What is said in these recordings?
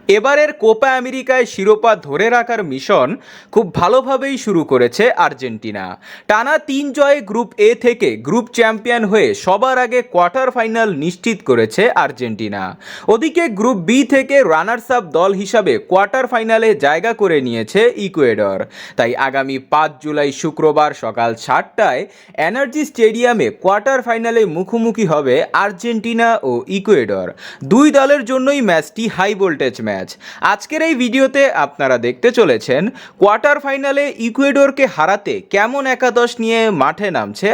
এবারের কোপা আমেরিকায় শিরোপা ধরে রাখার মিশন খুব ভালোভাবেই শুরু করেছে আর্জেন্টিনা। টানা 3 জয়ে গ্রুপ এ থেকে গ্রুপ চ্যাম্পিয়ন হয়ে সবার আগে কোয়ার্টার ফাইনাল নিশ্চিত করেছে আর্জেন্টিনা। ওদিকে গ্রুপ বি থেকে রানার্স আপ দল হিসাবে কোয়ার্টার ফাইনালে জায়গা করে নিয়েছে ইকুয়েডর। তাই আগামী 5 জুলাই শুক্রবার সকাল 7টায় এনার্জি স্টেডিয়ামে কোয়ার্টার ফাইনালে মুখোমুখি হবে আর্জেন্টিনা ও ইকুয়েডর। দুই দলের জন্যই ম্যাচটি হাই ভোল্টেজ ম্যাচ। আজকের এই ভিডিওতে আপনারা দেখতে চলেছেন কোয়ার্টার ফাইনালে ইকুয়েডরকে হারাতে কেমন একাদশ নিয়ে মাঠে নামছে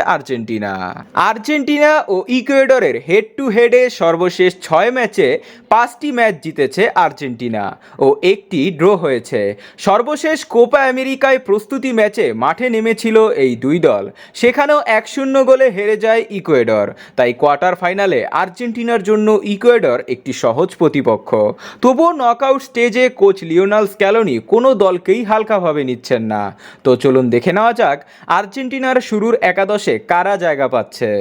আর্জেন্টিনা ও ইকুয়েডরের হেড টু হেডে সর্বশেষ 6 ম্যাচে 5টি ম্যাচ জিতেছে আর্জেন্টিনা ও একটি ড্র হয়েছে। সর্বশেষ কোপা আমেরিকায় প্রস্তুতি ম্যাচে মাঠে নেমেছিল এই দুই দল, সেখানেও 1-0 গোলে হেরে যায় ইকুয়েডর। তাই কোয়ার্টার ফাইনালে আর্জেন্টিনার জন্য ইকুয়েডর একটি সহজ প্রতিপক্ষ। তবুও নকআউট স্টেজে কোচ লিওনেল স্ক্যালোনি কোনো দলকেই হালকাভাবে নিচ্ছেন না। তো চলুন দেখে নেওয়া যাক আর্জেন্টিনার শুরুর একাদশে কারা জায়গা পাচ্ছে।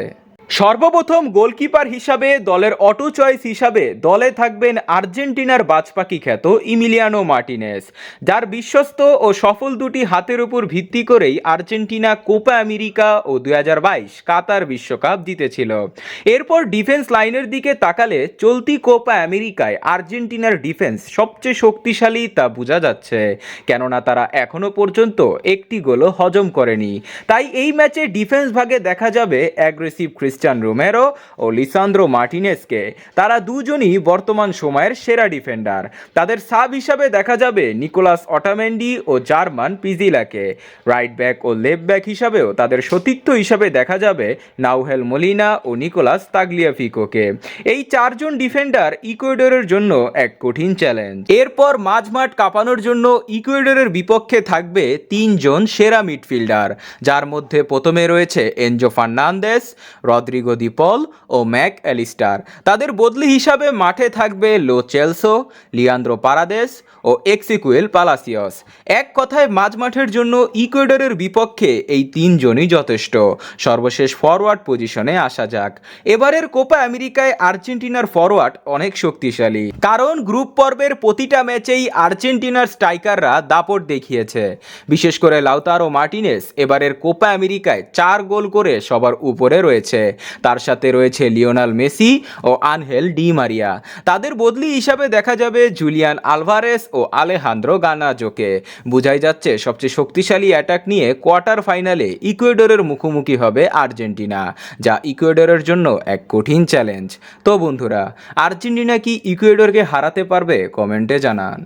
সর্বপ্রথম গোলকিপার হিসাবে দলের অটো চয়েস হিসাবে দলে থাকবেন আর্জেন্টিনার বাজপাখি খ্যাত ইমিলিয়ানো মার্টিনেজ, যার বিশ্বস্ত ও সফল দুটি হাতের উপর ভিত্তি করেই আর্জেন্টিনা কোপা আমেরিকা ও 2022 কাতার বিশ্বকাপ জিতেছিল। এরপর ডিফেন্স লাইনের দিকে তাকালে চলতি কোপা আমেরিকায় আর্জেন্টিনার ডিফেন্স সবচেয়ে শক্তিশালী তা বোঝা যাচ্ছে, কেননা তারা এখনো পর্যন্ত একটি গোলও হজম করেনি। তাই এই ম্যাচে ডিফেন্স ভাগে দেখা যাবে অ্যাগ্রেসিভ ক্রিস্টিয়ান রোমেরো ও লিসান্দ্রো মার্টিনেজকে। তারা দুজনই বর্তমান সময়ের সেরা ডিফেন্ডার। তাদের সাব হিসাবে দেখা যাবে নিকোলাস অটামেন্ডি ও জার্মান পিজিলাকে। রাইট ব্যাক ও লেফট ব্যাক হিসাবেও তাদের সতীর্থ হিসাবে দেখা যাবে নাউহেল মলিনা ও নিকোলাস তাগলিয়াফিকোকে। এই 4 জন ডিফেন্ডার ইকুয়েডরের জন্য এক কঠিন চ্যালেঞ্জ। এরপর মাঝমাঠ কাঁপানোর জন্য ইকুয়েডরের বিপক্ষে থাকবে 3 জন সেরা মিডফিল্ডার, যার মধ্যে প্রথমে রয়েছে এনজো ফার্নান্দেস, রদ্রিগো দি পল ও ম্যাক অ্যালিস্টার। তাদের বদলি হিসাবে মাঠে থাকবে লো চেলসো, লিয়ান্দ্রো পারাদেস ও এক্সিকুয়েল পালাসিয়স। এক কথায় মাঝমাঠের জন্য ইকুয়েডরের বিপক্ষে এই 3 জনই যথেষ্ট। সর্বশেষ ফরওয়ার্ড পজিশনে আসা যাক। এবারের কোপা আমেরিকায় আর্জেন্টিনার ফরওয়ার্ড অনেক শক্তিশালী, কারণ গ্রুপ পর্বের প্রতিটা ম্যাচেই আর্জেন্টিনার স্ট্রাইকাররা দাপট দেখিয়েছে। বিশেষ করে লাউতারো মার্টিনেজ এবারের কোপা আমেরিকায় 4 গোল করে সবার উপরে রয়েছে। তার সাথে রয়েছে লিওনেল মেসি ও আনহেল ডি মারিয়া। তাদের বদলি হিসাবে দেখা যাবে জুলিয়ান আলভারেস ও আলেহান্দ্রো গার্নাচোকে। বোঝাই যাচ্ছে সবচেয়ে শক্তিশালী অ্যাটাক নিয়ে কোয়ার্টার ফাইনালে ইকুয়েডরের মুখোমুখি হবে আর্জেন্টিনা, যা ইকুয়েডরের জন্য এক কঠিন চ্যালেঞ্জ। তো বন্ধুরা, আর্জেন্টিনা কি ইকুয়েডরকে হারাতে পারবে? কমেন্টে জানান।